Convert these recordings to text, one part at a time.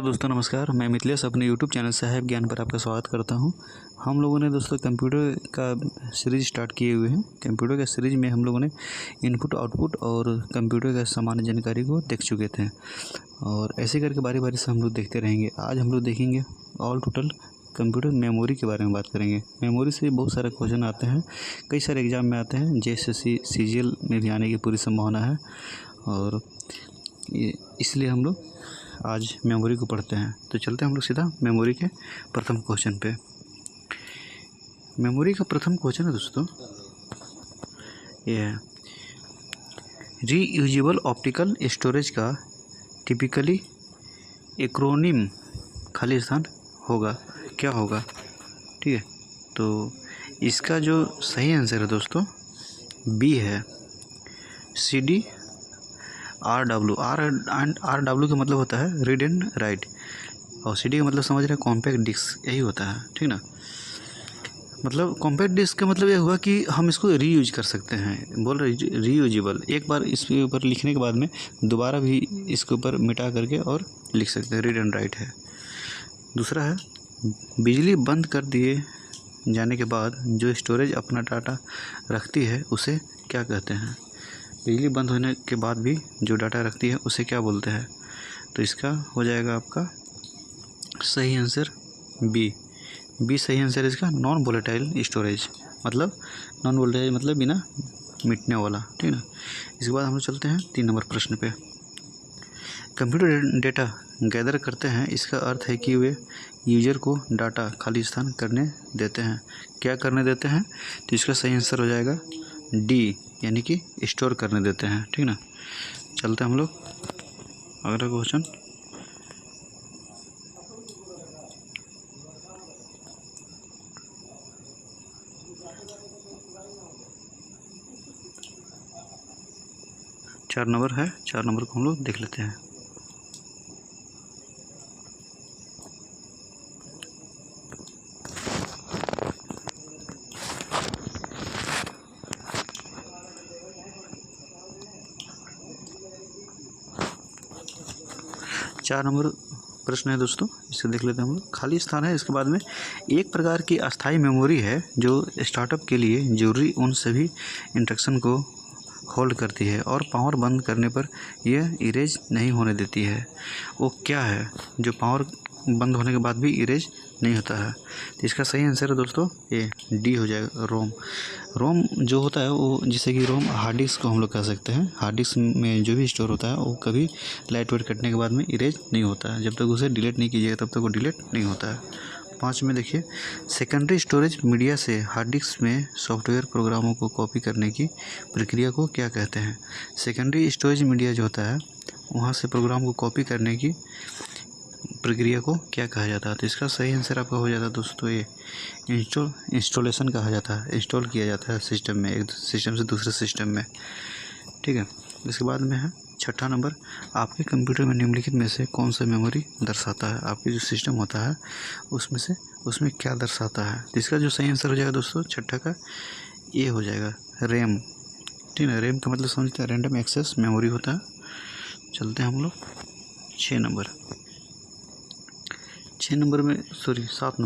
दोस्तों नमस्कार, मैं मिथिलेश अपने यूट्यूब चैनल साहेब ज्ञान पर आपका स्वागत करता हूं। हम लोगों ने दोस्तों कंप्यूटर का सीरीज़ स्टार्ट किए हुए हैं। कंप्यूटर का सीरीज़ में हम लोगों ने इनपुट आउटपुट और कंप्यूटर का सामान्य जानकारी को देख चुके थे और ऐसे करके बारी बारी से हम लोग देखते रहेंगे। आज हम लोग देखेंगे ऑल टोटल कंप्यूटर मेमोरी के बारे में बात करेंगे। मेमोरी से बहुत सारे क्वेश्चन आते हैं, कई सारे एग्ज़ाम में आते हैं, JSSC CGL में भी आने की पूरी संभावना है और इसलिए हम लोग आज मेमोरी को पढ़ते हैं। तो चलते हैं हम लोग सीधा मेमोरी के प्रथम क्वेश्चन पे। मेमोरी का प्रथम क्वेश्चन है दोस्तों ये है, रीयूजेबल ऑप्टिकल स्टोरेज का टिपिकली एक्रोनिम खाली स्थान होगा, क्या होगा? ठीक है, तो इसका जो सही आंसर है दोस्तों बी है, CDRW। RW का मतलब होता है रीड एंड राइट और CD का मतलब समझ रहे हैं कॉम्पैक्ट डिस्क, यही होता है। ठीक ना, मतलब कॉम्पैक्ट डिस्क का मतलब ये हुआ कि हम इसको रीयूज कर सकते हैं। बोल रहे रीयूजेबल, एक बार इसके ऊपर लिखने के बाद में दोबारा भी इसके ऊपर मिटा करके और लिख सकते हैं, रीड एंड राइट है। दूसरा है, बिजली बंद कर दिए जाने के बाद जो स्टोरेज अपना डाटा रखती है उसे क्या कहते हैं? बिजली बंद होने के बाद भी जो डाटा रखती है उसे क्या बोलते हैं? तो इसका हो जाएगा आपका सही आंसर बी सही आंसर इसका नॉन वोलेटाइल स्टोरेज, मतलब नॉन वोलेटाइल मतलब बिना मिटने वाला। ठीक ना, इसके बाद हम लोग चलते हैं 3 नंबर प्रश्न पे। कंप्यूटर डेटा गैदर करते हैं, इसका अर्थ है कि वे यूजर को डाटा खाली स्थान करने देते हैं। क्या करने देते हैं? तो इसका सही आंसर हो जाएगा डी, यानी कि स्टोर करने देते हैं। ठीक ना, चलते हैं हम लोग अगला क्वेश्चन। चार नंबर है, 4 नंबर को हम लोग देख लेते हैं। चार नंबर प्रश्न है दोस्तों, इसे देख लेते हैं हम लोग। खाली स्थान है, इसके बाद में एक प्रकार की अस्थायी मेमोरी है जो स्टार्टअप के लिए जरूरी उन सभी इंस्ट्रक्शन को होल्ड करती है और पावर बंद करने पर यह इरेज नहीं होने देती है। वो क्या है जो पावर बंद होने के बाद भी इरेज नहीं होता है? तो इसका सही आंसर है दोस्तों ये डी हो जाएगा, रोम जो होता है वो, जैसे कि रोम हार्ड डिस्क को हम लोग कह सकते हैं। हार्ड डिस्क में जो भी स्टोर होता है वो कभी लाइट वेट कटने के बाद में इरेज नहीं होता है। जब तक उसे डिलीट नहीं कीजिएगा तब तक वो डिलीट नहीं होता है। 5 में देखिए, सेकेंडरी स्टोरेज मीडिया से हार्ड डिस्क में सॉफ्टवेयर प्रोग्रामों को कॉपी करने की प्रक्रिया को क्या कहते हैं? सेकेंडरी स्टोरेज मीडिया जो होता है वहाँ से प्रोग्राम को कॉपी करने की प्रक्रिया को क्या कहा जाता है? तो इसका सही आंसर आपका हो जाता है दोस्तों ये इंस्टॉलेशन कहा जाता है। इंस्टॉल किया जाता है सिस्टम में, एक सिस्टम से दूसरे सिस्टम में। ठीक है, इसके बाद में है 6ठा नंबर, आपके कंप्यूटर में निम्नलिखित में से कौन सा मेमोरी दर्शाता है? आपके जो सिस्टम होता है उसमें क्या दर्शाता है? तो इसका जो सही आंसर हो जाएगा दोस्तों 6ठा का ये हो जाएगा रैम। ठीक है, रैम का मतलब समझते हैं रैंडम एक्सेस मेमोरी होता है। चलते हैं हम लोग 6 नंबर में 7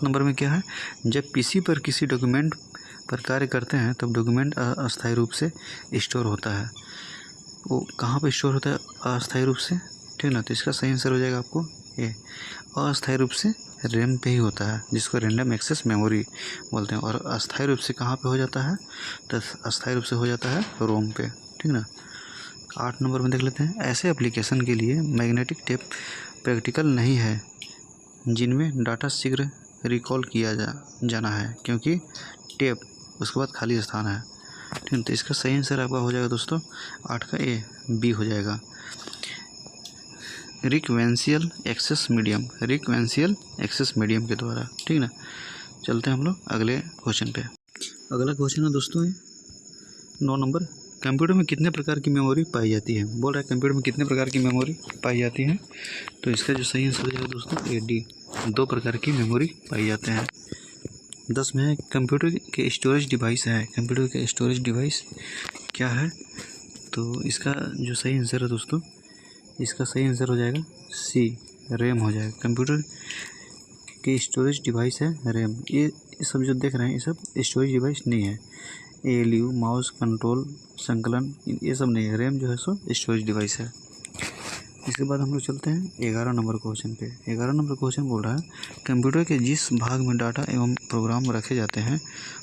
नंबर में क्या है? जब PC पर किसी डॉक्यूमेंट पर कार्य करते हैं तब डॉक्यूमेंट अस्थायी रूप से स्टोर होता है। वो कहाँ पर स्टोर होता है अस्थायी रूप से? ठीक ना, तो इसका सही आंसर हो जाएगा आपको ये अस्थायी रूप से रैम पे ही होता है, जिसको रैंडम एक्सेस मेमोरी बोलते हैं। और अस्थायी रूप से कहाँ पे हो जाता है? तो अस्थायी रूप से हो जाता है रोम पे। ठीक ना, 8 नंबर में देख लेते हैं, ऐसे एप्लीकेशन के लिए मैग्नेटिक टेप प्रैक्टिकल नहीं है जिनमें डाटा शीघ्र रिकॉल किया जाना है, क्योंकि टेप उसके बाद खाली स्थान है। ठीक है, तो इसका सही आंसर आपका हो जाएगा दोस्तों 8 का ए, बी हो जाएगा रिक्वेंशियल एक्सेस मीडियम के द्वारा। ठीक ना, चलते हैं हम लोग अगले क्वेश्चन पे। अगला क्वेश्चन है दोस्तों 9 नंबर, कंप्यूटर में कितने प्रकार की मेमोरी पाई जाती है? बोल रहा है कंप्यूटर में कितने प्रकार की मेमोरी पाई जाती है? तो इसका जो सही आंसर हो जाएगा दोस्तों ए, डी, 2 प्रकार की मेमोरी पाई जाते हैं। 10 में है, कंप्यूटर के स्टोरेज डिवाइस है। कंप्यूटर के स्टोरेज डिवाइस क्या है? तो इसका जो सही आंसर है दोस्तों, इसका सही आंसर हो जाएगा सी, रैम हो जाएगा। कंप्यूटर की स्टोरेज डिवाइस है रैम। ये सब जो देख रहे हैं ये सब स्टोरेज डिवाइस नहीं है। ALU, माउस, कंट्रोल, संकलन, ये सब नहीं है। रैम जो है सो स्टोरेज डिवाइस है। इसके बाद हम लोग चलते हैं 11 नंबर क्वेश्चन पे। 11 नंबर क्वेश्चन बोल रहा है कंप्यूटर के जिस भाग में डाटा एवं प्रोग्राम रखे जाते हैं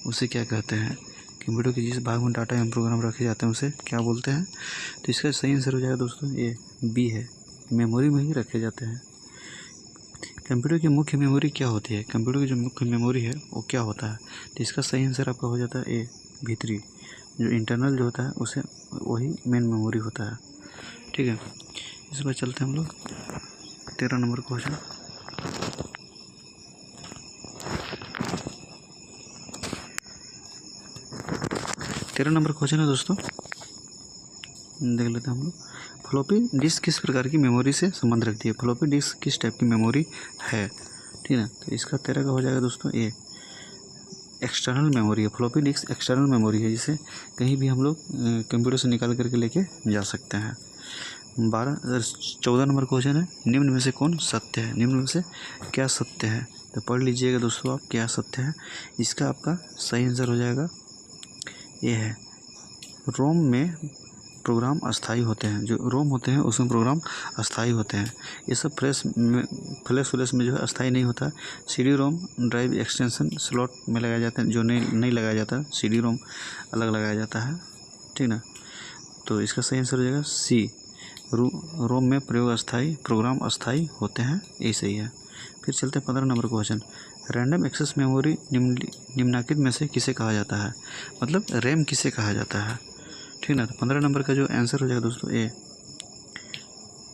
उसे क्या कहते हैं। कंप्यूटर के जिस भाग में डाटा एवं प्रोग्राम रखे जाते हैं उसे क्या बोलते हैं। तो इसका सही आंसर हो जाएगा दोस्तों ये बी है, मेमोरी में ही रखे जाते हैं। कंप्यूटर की मुख्य मेमोरी क्या होती है। कंप्यूटर की जो मुख्य मेमोरी है वो क्या होता है। तो इसका सही आंसर आपका हो जाता है ए, भीतरी जो इंटरनल जो होता है उसे वही मेन मेमोरी होता है। ठीक है, इस पर चलते हैं हम लोग 13 नंबर क्वेश्चन। 13 नंबर क्वेश्चन है दोस्तों, देख लेते हैं हम लोग। फ्लॉपी डिस्क किस प्रकार की मेमोरी से संबंध रखती है। फ्लॉपी डिस्क किस टाइप की मेमोरी है, ठीक है। तो इसका 13 का हो जाएगा दोस्तों ए, एक्सटर्नल मेमोरी है। फ्लॉपी डिस्क एक्सटर्नल मेमोरी है जिसे कहीं भी हम लोग कंप्यूटर से निकाल करके लेके जा सकते हैं। 14 नंबर क्वेश्चन है निम्न में से कौन सत्य है। निम्न में से क्या सत्य है, तो पढ़ लीजिएगा दोस्तों आप क्या सत्य है। इसका आपका सही आंसर हो जाएगा ये है रोम में प्रोग्राम अस्थाई होते हैं। जो रोम होते हैं उसमें प्रोग्राम अस्थाई होते हैं। ये सब फ्लैश में जो है अस्थाई नहीं होता। CD रोम ड्राइव एक्सटेंशन स्लॉट में लगाया जाता है, जो नहीं लगाया जाता। CD रोम अलग लगाया जाता है, ठीक ना। तो इसका सही आंसर हो जाएगा सी, रोम में प्रोग्राम अस्थाई होते हैं, यही सही है। फिर चलते हैं 15 number question. Random access memory निम्नलिखित में से किसे कहा जाता है। मतलब रैम किसे कहा जाता है, ठीक ना। तो 15 नंबर का जो आंसर हो जाएगा दोस्तों ए,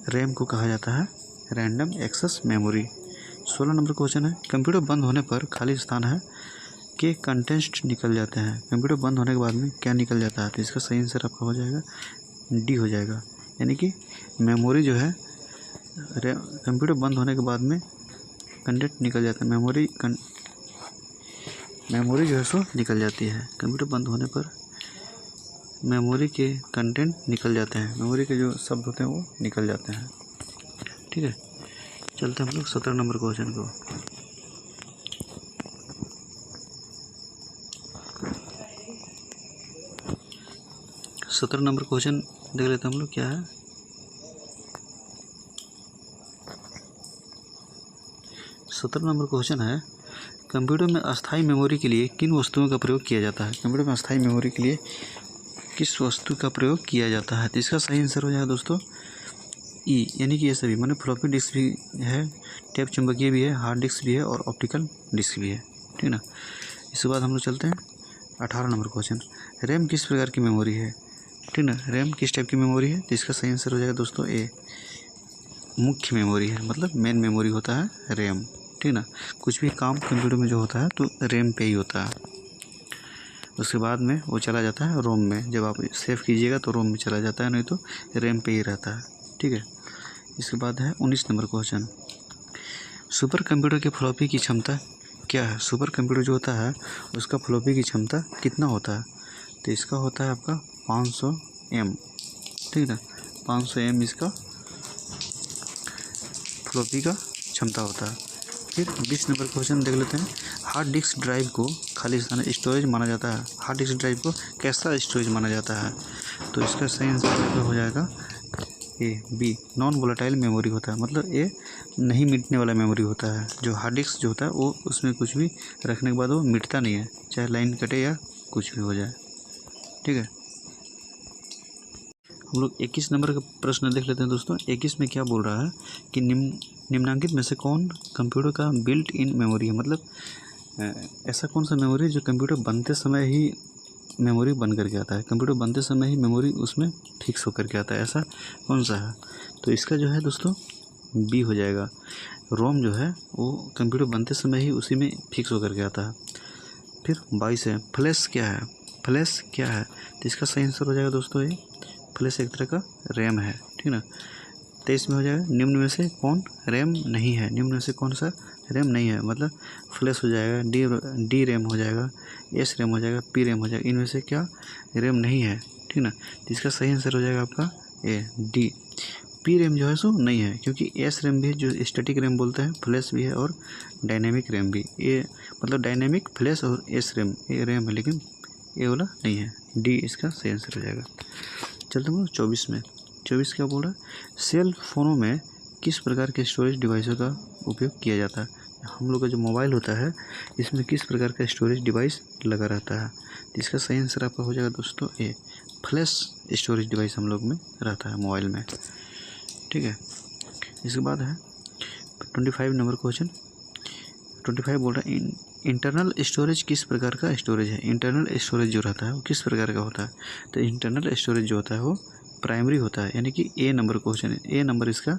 रैम को कहा जाता है random access memory. 16 number question है कंप्यूटर बंद होने पर खाली स्थान है के कंटेंट निकल जाते हैं। कंप्यूटर बंद होने के बाद में क्या निकल जाता है। तो इसका सही आंसर आपका हो जाएगा डी हो जाएगा, यानी कि मेमोरी जो है कंप्यूटर बंद होने के बाद में कंटेंट निकल जाता है। मेमोरी जो है सो निकल जाती है। कंप्यूटर बंद होने पर मेमोरी के कंटेंट निकल जाते हैं, मेमोरी के जो शब्द होते हैं वो निकल जाते हैं, ठीक है। चलते हैं हम लोग 17 नंबर क्वेश्चन को। सत्रह नंबर क्वेश्चन देख लेते हैं हम लोग क्या है। 17 नंबर क्वेश्चन है कंप्यूटर में अस्थायी मेमोरी के लिए किन वस्तुओं का प्रयोग किया जाता है। कंप्यूटर में अस्थायी मेमोरी के लिए किस वस्तु का प्रयोग किया जाता है। तो इसका सही आंसर हो जाएगा दोस्तों ई, यानी कि ये सभी माने फ्लॉपी डिस्क भी है, टेप चुंबकीय भी है, हार्ड डिस्क भी है और ऑप्टिकल डिस्क भी है, ठीक ना। इसके बाद हम लोग चलते हैं 18 नंबर क्वेश्चन। रैम किस प्रकार की मेमोरी है, ठीक ना। रैम किस टाइप की मेमोरी है। तो इसका सही आंसर हो जाएगा दोस्तों ए, मुख्य मेमोरी है, मतलब मेन मेमोरी होता है रैम, ठीक ना। कुछ भी काम कंप्यूटर में जो होता है तो रैम पे ही होता है। उसके बाद में वो चला जाता है रोम में, जब आप सेव कीजिएगा तो रोम में चला जाता है, नहीं तो रैम पे ही रहता है, ठीक है। इसके बाद है 19 नंबर क्वेश्चन। सुपर कंप्यूटर के फ्लॉपी की क्षमता क्या है। सुपर कंप्यूटर जो होता है उसका फ्लॉपी की क्षमता कितना होता है। तो इसका होता है आपका 500 M, ठीक है। 500 M इसका फ्लॉपी का क्षमता होता है। फिर 20 नंबर क्वेश्चन देख लेते हैं। हार्ड डिस्क ड्राइव को खाली स्थान स्टोरेज माना जाता है। हार्ड डिस्क ड्राइव को कैसा स्टोरेज माना जाता है। तो इसका सही आंसर हो जाएगा ए, बी, नॉन वोलेटाइल मेमोरी होता है। मतलब ये नहीं मिटने वाला मेमोरी होता है। जो हार्ड डिस्क जो होता है वो उसमें कुछ भी रखने के बाद वो मिटता नहीं है, चाहे लाइन कटे या कुछ भी हो जाए, ठीक है। हम लोग 21 नंबर का प्रश्न देख लेते हैं दोस्तों। 21 में क्या बोल रहा है कि निम्नलिखित में से कौन कंप्यूटर का बिल्ट इन मेमोरी है। मतलब ऐसा कौन सा मेमोरी है जो कंप्यूटर बनते समय ही मेमोरी बन करके आता है। कंप्यूटर बनते समय ही मेमोरी उसमें फिक्स होकर के आता है, ऐसा कौन सा है। तो इसका जो है दोस्तों बी हो जाएगा। रोम जो है वो कंप्यूटर बनते समय ही उसी में फिक्स होकर के आता है। फिर 22 है फ्लैश क्या है। फ्लैश क्या है। तो इसका सही आंसर हो जाएगा दोस्तों ये फ्लैश एक तरह का रैम है, ठीक ना। 23 में हो जाएगा निम्न में से कौन रैम नहीं है। निम्न में से कौन सा रैम नहीं है। मतलब फ्लैश हो जाएगा, डी रैम हो जाएगा, एस रैम हो जाएगा, पी रैम हो जाएगा। इनमें से क्या रैम नहीं है, ठीक ना। तो इसका सही आंसर हो जाएगा आपका ए, डी, पी रैम जो है सो नहीं है, क्योंकि एस रैम भी है जो स्टैटिक रैम बोलते हैं, फ्लैश भी है और डायनेमिक रैम भी। ये मतलब डायनेमिक, फ्लैश और एस रैम, ये रैम है लेकिन ये वाला नहीं है। डी इसका सही आंसर हो जाएगा। चलते हैं 24 में। 24 क्या बोल रहा है, सेल फोनों में किस प्रकार के स्टोरेज डिवाइसों का उपयोग किया जाता है। हम लोग का जो मोबाइल होता है इसमें किस प्रकार का स्टोरेज डिवाइस लगा रहता है। तो इसका सही आंसर आपका हो जाएगा दोस्तों ए, फ्लैश स्टोरेज डिवाइस हम लोग में रहता है मोबाइल में। ठीक है, इसके बाद है 25 नंबर क्वेश्चन। 25 बोल रहा है इंटरनल स्टोरेज किस प्रकार का स्टोरेज है। इंटरनल स्टोरेज जो रहता है वो किस प्रकार का होता है। तो इंटरनल स्टोरेज जो होता है वो प्राइमरी होता है, यानी कि ए नंबर क्वेश्चन है, ए नंबर इसका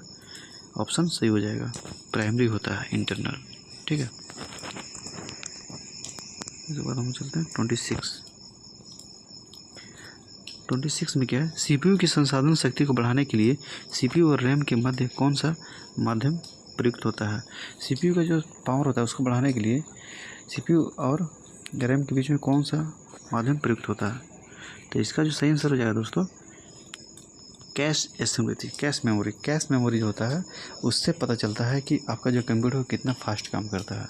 ऑप्शन सही हो जाएगा, प्राइमरी होता है इंटरनल। ठीक है, इसके बाद हम चलते हैं 26 में क्या है, सीपीयू की संसाधन शक्ति को बढ़ाने के लिए सीपीयू और रैम के मध्य कौन सा माध्यम प्रयुक्त होता है। सीपीयू का जो पावर होता है उसको बढ़ाने के लिए सीपीयू और रैम के बीच में कौन सा माध्यम प्रयुक्त होता है। तो इसका जो सही आंसर हो जाएगा दोस्तों कैश एसिमिलिटी, कैश मेमोरी। कैश मेमोरी जो होता है उससे पता चलता है कि आपका जो कंप्यूटर कितना फास्ट काम करता है।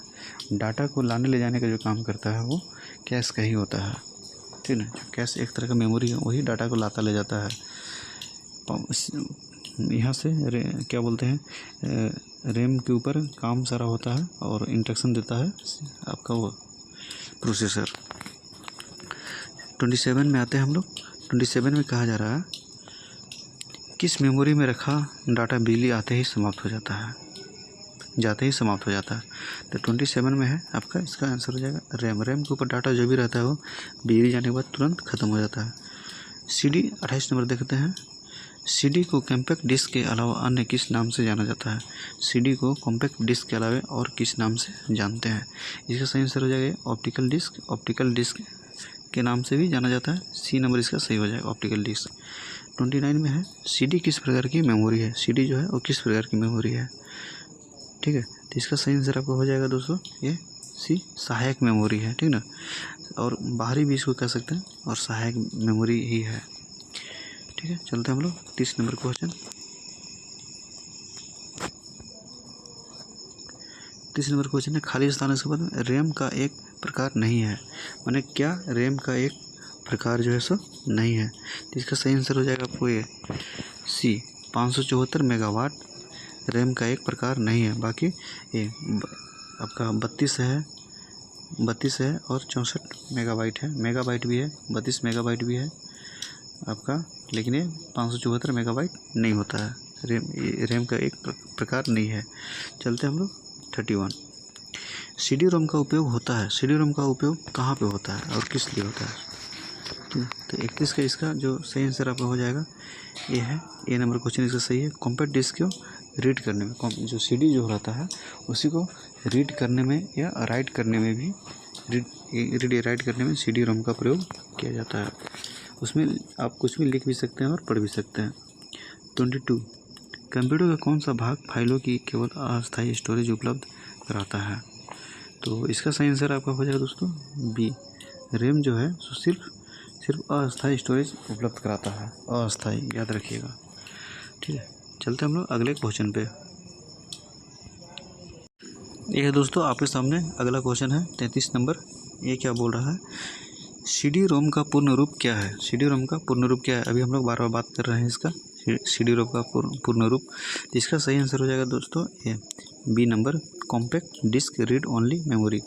डाटा को लाने ले जाने का जो काम करता है वो कैश का ही होता है। ठीक है, जो कैश एक तरह का मेमोरी है वही डाटा को लाता ले जाता है। यहाँ से क्या बोलते हैं, रैम के ऊपर काम सारा होता है और इंस्ट्रक्शन देता है आपका वो प्रोसेसर। 27 में आते हैं हम लोग। 27 में कहा जा रहा है किस मेमोरी में रखा डाटा बिजली आते ही समाप्त हो जाता है, जाते ही समाप्त हो जाता है। तो 27 में है आपका, इसका आंसर हो जाएगा रैम। रैम के ऊपर डाटा जो भी रहता है वो बिजली जाने के बाद तुरंत ख़त्म हो जाता है। CD 28 नंबर देखते हैं। CD को कॉम्पैक्ट डिस्क के अलावा अन्य किस नाम से जाना जाता है। CD को कॉम्पैक्ट डिस्क के अलावा और किस नाम से जानते हैं। इसका सही आंसर हो जाएगा ऑप्टिकल डिस्क। ऑप्टिकल डिस्क के नाम से भी जाना जाता है, सी नंबर इसका सही हो जाएगा ऑप्टिकल डिस्क। 29 में है CD किस प्रकार की मेमोरी है। CD जो है वो किस प्रकार की मेमोरी है। ठीक है, तो इसका सही आंसर आपको हो जाएगा दोस्तों ये सी, सहायक मेमोरी है। ठीक ना, और बाहरी भी इसको कह सकते हैं और सहायक मेमोरी ही है। ठीक है, चलते हैं हम लोग 30 नंबर क्वेश्चन। 30 नंबर क्वेश्चन है खाली स्थान इसके बाद में रैम का एक प्रकार नहीं है। माने क्या, रैम का एक प्रकार जो है सो नहीं है। तो इसका सही आंसर हो जाएगा आपको ये सी, 574 मेगावाट रैम का एक प्रकार नहीं है। बाकी ये आपका 32 है और 64 मेगाबाइट है। मेगाबाइट भी है, 32 मेगाबाइट भी है आपका, लेकिन ये 574 मेगाबाइट नहीं होता है। रैम का एक प्रकार नहीं है। चलते हैं हम लोग 31। CD रोम का उपयोग होता है। CD रोम का उपयोग कहाँ पे होता है और किस लिए होता है। तो 31 का इसका जो सही आंसर आपका हो जाएगा ये है, ए नंबर क्वेश्चन इसका सही है। कॉम्पैक्ट डिस्क को रीड करने में, जो CD जो रहता है उसी को रीड करने में या राइट करने में भी, रीड या राइट करने में CD रोम का प्रयोग किया जाता है। उसमें आप कुछ भी लिख भी सकते हैं और पढ़ भी सकते हैं। 22 कंप्यूटर का कौन सा भाग फाइलों की केवल अस्थायी स्टोरेज उपलब्ध कराता है। तो इसका सही आंसर आपका हो जाएगा दोस्तों बी, रैम जो है सो सिर्फ अस्थायी स्टोरेज उपलब्ध कराता है, अस्थायी, याद रखिएगा। ठीक है, चलते हम लोग अगले क्वेश्चन पे। ये है दोस्तों आपके सामने अगला क्वेश्चन है 33 नंबर। ये क्या बोल रहा है, CD रोम का पूर्ण रूप क्या है। CD रोम का पूर्ण रूप क्या है, अभी हम लोग बार बार बात कर रहे हैं इसका, CD रोम का पूर्ण रूप। इसका सही आंसर हो जाएगा दोस्तों ये B number, compact disc read only memory.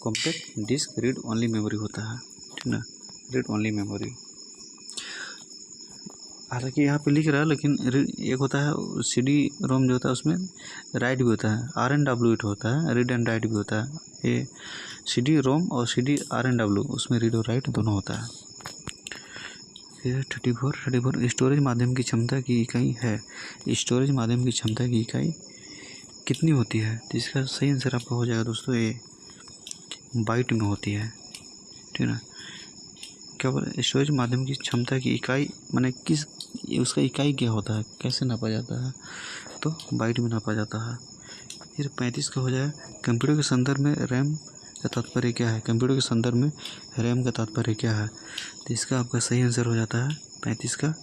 Compact disc read only memory होता है। ठीक ना, रीड ओनली मेमोरी। हालांकि यहाँ पे लिख रहा है, लेकिन एक होता है CD रोम जो होता है उसमें राइट भी होता है, RNW होता है, रीड एंड राइट भी होता है। ये CD रोम और CD RNW उसमें रीड और राइट दोनों होता है। फिर 34 स्टोरेज माध्यम की क्षमता की इकाई है। स्टोरेज माध्यम की क्षमता की इकाई कितनी होती है। तो इसका सही आंसर आपका हो जाएगा दोस्तों ये बाइट में होती है। ठीक है, क्या बोले, स्टोरेज माध्यम की क्षमता की इकाई माने किस, उसका इकाई क्या होता है, कैसे नापा जाता है, तो बाइट में नापा जाता है। फिर 35 का हो जाए कंप्यूटर के संदर्भ में रैम का तात्पर्य क्या है। कंप्यूटर के संदर्भ में रैम का तात्पर्य क्या है। तो इसका आपका सही आंसर हो जाता है 35 का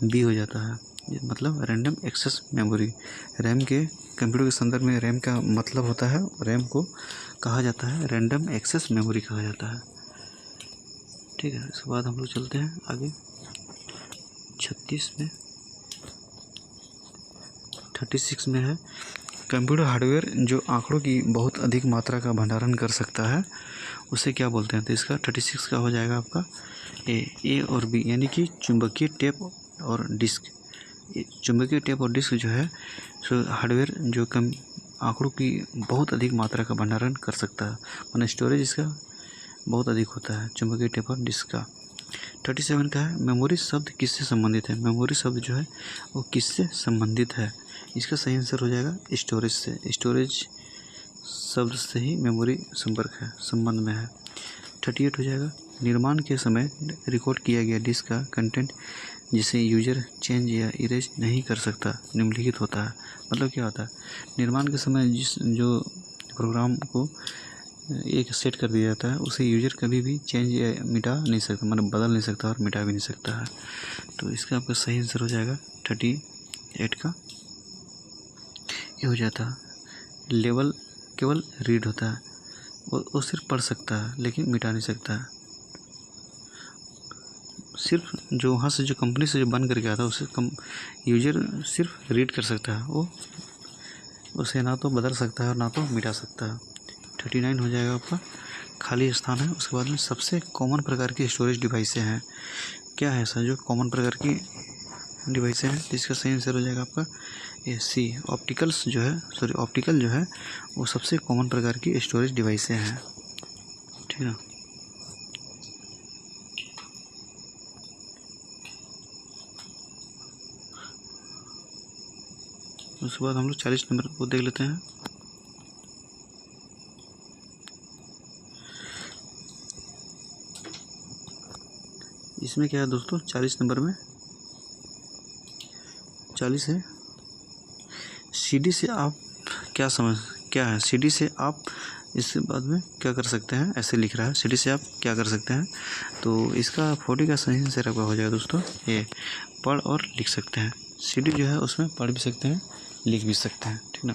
बी हो जाता है। मतलब रैंडम एक्सेस मेमोरी। रैम के कंप्यूटर के संदर्भ में रैम का मतलब होता है, रैम को कहा जाता है रैंडम एक्सेस मेमोरी कहा जाता है। ठीक है, इसके बाद हम लोग चलते हैं आगे 36 में है कंप्यूटर हार्डवेयर जो आंकड़ों की बहुत अधिक मात्रा का भंडारण कर सकता है उसे क्या बोलते हैं। तो इसका 36 का हो जाएगा आपका ए और बी, यानी कि चुंबकीय टेप और डिस्क। चुंबकीय टेप और डिस्क जो है सो हार्डवेयर जो कम आंकड़ों की बहुत अधिक मात्रा का भंडारण कर सकता है, माना स्टोरेज इसका बहुत अधिक होता है चुंबकीय टेप और डिस्क का। 37 का है मेमोरी शब्द किससे संबंधित है। मेमोरी शब्द जो है वो किससे संबंधित है। इसका सही आंसर हो जाएगा स्टोरेज से। स्टोरेज शब्द से ही मेमोरी संबंध में है। 38 हो जाएगा निर्माण के समय रिकॉर्ड किया गया डिस्क का कंटेंट जिसे यूजर चेंज या इरेज नहीं कर सकता निम्नलिखित होता है। मतलब क्या होता है, निर्माण के समय जो प्रोग्राम को एक सेट कर दिया जाता है उसे यूजर कभी भी चेंज या मिटा नहीं सकता, मतलब बदल नहीं सकता और मिटा भी नहीं सकता है। तो इसका आपका सही आंसर हो जाएगा 38 का ये हो जाता है। लेवल केवल रीड होता है, वो सिर्फ पढ़ सकता है लेकिन मिटा नहीं सकता है। सिर्फ जो वहाँ से जो कंपनी से जो बन करके आता है उसे यूजर सिर्फ रीड कर सकता है, वो उसे ना तो बदल सकता है और ना तो मिटा सकता है। 39 हो जाएगा आपका खाली स्थान है। उसके बाद में सबसे कॉमन प्रकार की स्टोरेज डिवाइसें हैं। क्या है ऐसा जो कॉमन प्रकार की डिवाइसें हैं, जिसका सही आंसर हो जाएगा आपका सी ऑप्टिकल जो है वो सबसे कॉमन प्रकार की स्टोरेज डिवाइसें हैं। ठीक है ना। उसके बाद हम लोग 40 नंबर को देख लेते हैं। इसमें क्या है दोस्तों, 40 नंबर में 40 है सीडी से आप क्या है सीडी से आप इसके बाद में क्या कर सकते हैं, ऐसे लिख रहा है सीडी से आप क्या कर सकते हैं। तो इसका 40 का सही आंसर आपका हो जाएगा दोस्तों ये पढ़ और लिख सकते हैं। सीडी जो है उसमें पढ़ भी सकते हैं लिख भी सकते हैं। ठीक ना।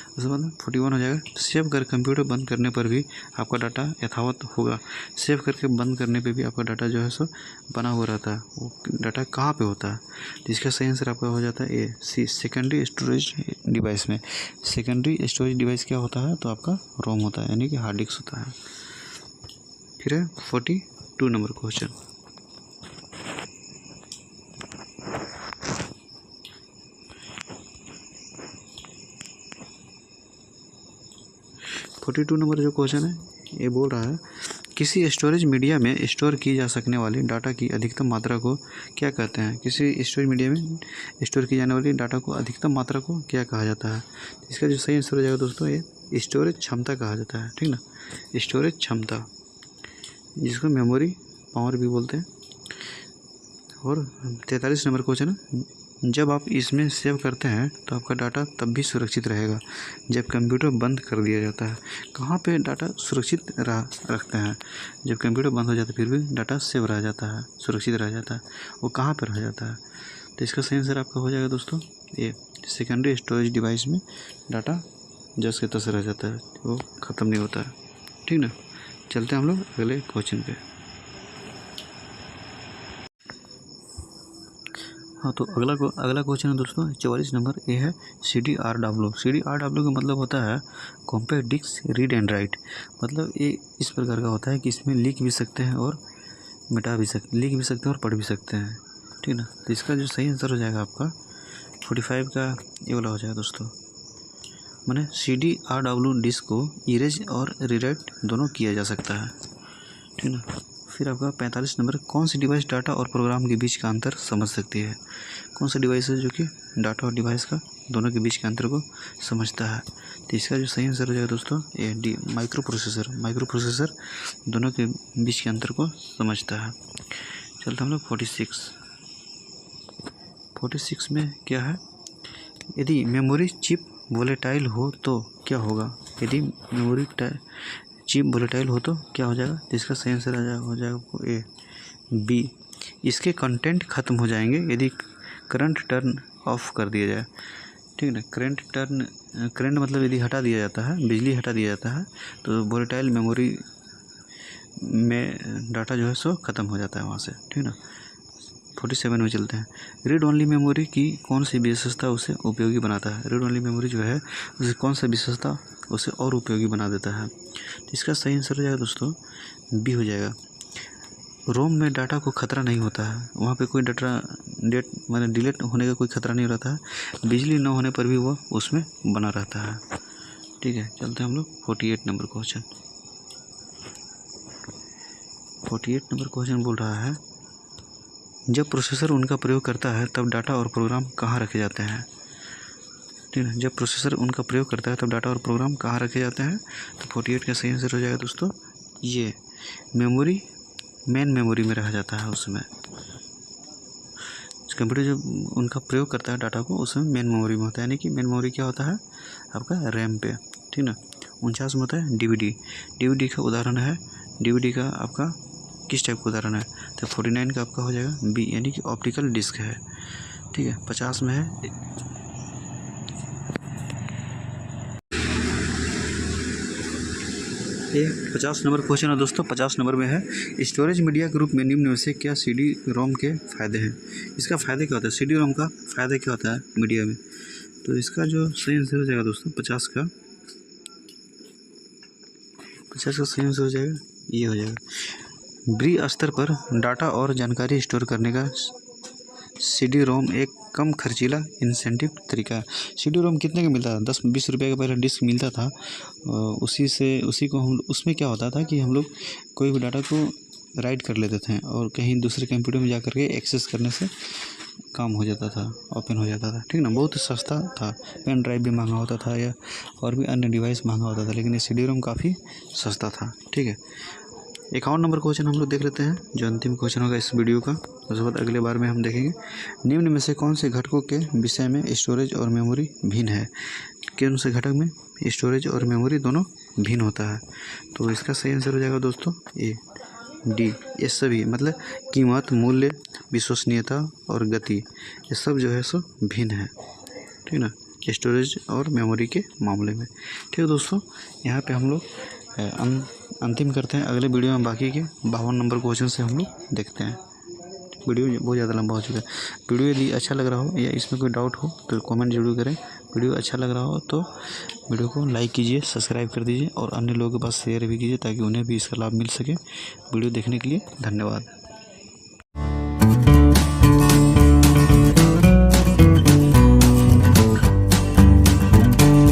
उसके बाद 41 हो जाएगा सेव कर कंप्यूटर बंद करने पर भी आपका डाटा यथावत होगा। सेव करके बंद करने पे भी आपका डाटा जो है सो बना हुआ रहता है। वो डाटा कहाँ पे होता है, तो इसका सही आंसर आपका हो जाता है ए सी सेकेंडरी स्टोरेज डिवाइस में। सेकेंडरी स्टोरेज डिवाइस क्या होता है, तो आपका रोम होता है, यानी कि हार्ड डिस्क होता है। फिर है 42 नंबर क्वेश्चन। नंबर जो क्वेश्चन है ये बोल रहा है किसी स्टोरेज मीडिया में स्टोर की जा सकने वाली डाटा की अधिकतम मात्रा को क्या कहते हैं। किसी स्टोरेज मीडिया में स्टोर की जाने वाली डाटा को अधिकतम मात्रा को क्या कहा जाता है। इसका जो सही आंसर हो जाएगा दोस्तों ये स्टोरेज क्षमता कहा जाता है। ठीक ना, स्टोरेज क्षमता, जिसको मेमोरी पावर भी बोलते हैं। और 43 नंबर क्वेश्चन है जब आप इसमें सेव करते हैं तो आपका डाटा तब भी सुरक्षित रहेगा जब कंप्यूटर बंद कर दिया जाता है। कहाँ पे डाटा सुरक्षित रखते हैं, जब कंप्यूटर बंद हो जाता है फिर भी डाटा सेव रह जाता है, सुरक्षित रह जाता है, वो कहाँ पर रह जाता है। तो इसका सही आंसर आपका हो जाएगा दोस्तों ये सेकेंडरी स्टोरेज डिवाइस में डाटा जैसे के तैसे रह जाता है, वो ख़त्म नहीं होता है। ठीक ना, चलते हैं हम लोग अगले क्वेश्चन पे। हाँ, तो अगला क्वेश्चन है दोस्तों 44 नंबर ये है CDRW। CDRW का मतलब होता है compact disc read and write. मतलब ये इस प्रकार का होता है कि इसमें लिख भी सकते हैं और लिख भी सकते हैं और पढ़ भी सकते हैं। ठीक ना, तो इसका जो सही आंसर हो जाएगा आपका 45 का ये वाला हो जाएगा दोस्तों। माने CDRW डिस्क को इरेज और रीराइट दोनों किया जा सकता है। ठीक ना। फिर आपका 45 नंबर कौन सी डिवाइस डाटा और प्रोग्राम के बीच का अंतर समझ सकती है। कौन सा डिवाइस है जो कि डाटा और डिवाइस का दोनों के बीच के अंतर को समझता है। तो इसका जो सही आंसर हो जाएगा दोस्तों ये माइक्रो प्रोसेसर दोनों के बीच के अंतर को समझता है। चलते हम लोग 46 में क्या है, यदि मेमोरी चिप वोलेटाइल हो तो क्या होगा। यदि मेमोरी चिप वोलेटाइल हो तो क्या हो जाएगा, तो इसका सही आंसर हो जाएगा आपको ए बी इसके कंटेंट ख़त्म हो जाएंगे। यदि करंट टर्न ऑफ कर दिया जाए, ठीक है ना। करंट मतलब यदि हटा दिया जाता है, बिजली हटा दिया जाता है, तो वोलेटाइल मेमोरी में डाटा जो है सो ख़त्म हो जाता है वहाँ से, ठीक है ना। 47 में चलते हैं। रीड ओनली मेमोरी की कौन सी विशेषता उसे उपयोगी बनाता है? रीड ओनली मेमोरी जो है उसे कौन सा विशेषता उसे और उपयोगी बना देता है? तो इसका सही आंसर हो जाएगा दोस्तों बी हो जाएगा। रोम में डाटा को खतरा नहीं होता है, वहाँ पे कोई डाटा डिलीट होने का कोई खतरा नहीं रहता है, बिजली न होने पर भी वह उसमें बना रहता है, ठीक है। चलते हैं हम लोग 48 नंबर क्वेश्चन। 48 नंबर क्वेश्चन बोल रहा है, जब प्रोसेसर उनका प्रयोग करता है तब डाटा और प्रोग्राम कहाँ रखे जाते हैं? ठीक है, जब प्रोसेसर उनका प्रयोग करता है तब डाटा और प्रोग्राम कहाँ रखे जाते हैं? तो 48 का सही आंसर हो जाएगा दोस्तों ये मेमोरी, मेन मेमोरी में रखा जाता है। उसमें कंप्यूटर जब उनका प्रयोग करता है डाटा को, उसमें मेन मेमोरी में होता है, यानी कि मेन मेमोरी क्या होता है आपका रैम पे, ठीक ना। 49 में होता है डीवीडी का उदाहरण है, डीवीडी का आपका किस टाइप का उदाहरण है? तो 49 का आपका हो जाएगा बी, यानी कि ऑप्टिकल डिस्क है, ठीक है। 50 में है 50 नंबर क्वेश्चन है दोस्तों। 50 नंबर में है, स्टोरेज मीडिया के रूप में निम्न में से क्या सीडी रोम के फ़ायदे हैं? इसका फ़ायदे क्या होता है? सीडी रोम का फ़ायदा क्या होता है मीडिया में? तो इसका जो सही आंसर हो जाएगा दोस्तों 50 का सही आंसर हो जाएगा ये हो जाएगा। बड़ी स्तर पर डाटा और जानकारी स्टोर करने का सीडी रोम एक कम खर्चीला इंसेंटिव तरीका है। सीडी रोम कितने का मिलता था? 10-20 रुपये का पहले डिस्क मिलता था, उसी को हम उसमें क्या होता था कि हम लोग कोई भी डाटा को राइट कर लेते थे और कहीं दूसरे कंप्यूटर में जा कर के एक्सेस करने से काम हो जाता था, ओपन हो जाता था, ठीक ना। बहुत सस्ता था, पेन ड्राइव भी महंगा होता था या और भी अन्य डिवाइस महंगा होता था, लेकिन ये सीडी रोम काफ़ी सस्ता था, ठीक है। 51 नंबर क्वेश्चन हम लोग देख लेते हैं, जो अंतिम क्वेश्चन होगा इस वीडियो का, उसके बाद अगले बार में हम देखेंगे। निम्न में से कौन से घटकों के विषय में स्टोरेज और मेमोरी भिन्न है? कौन से घटक में स्टोरेज और मेमोरी दोनों भिन्न होता है? तो इसका सही आंसर हो जाएगा दोस्तों ए डी, ये सभी मतलब कीमत, मूल्य, विश्वसनीयता और गति, ये सब जो है सो भिन्न है, ठीक ना, स्टोरेज और मेमोरी के मामले में, ठीक है दोस्तों। यहाँ पे हम लोग अंतिम करते हैं, अगले वीडियो में बाकी के 52 नंबर क्वेश्चन से हम लोग देखते हैं। वीडियो बहुत ज़्यादा लंबा हो चुका है। वीडियो यदि अच्छा लग रहा हो या इसमें कोई डाउट हो तो कमेंट जरूर करें। वीडियो अच्छा लग रहा हो तो वीडियो को लाइक कीजिए, सब्सक्राइब कर दीजिए और अन्य लोगों के पास शेयर भी कीजिए ताकि उन्हें भी इसका लाभ मिल सके। वीडियो देखने के लिए धन्यवाद।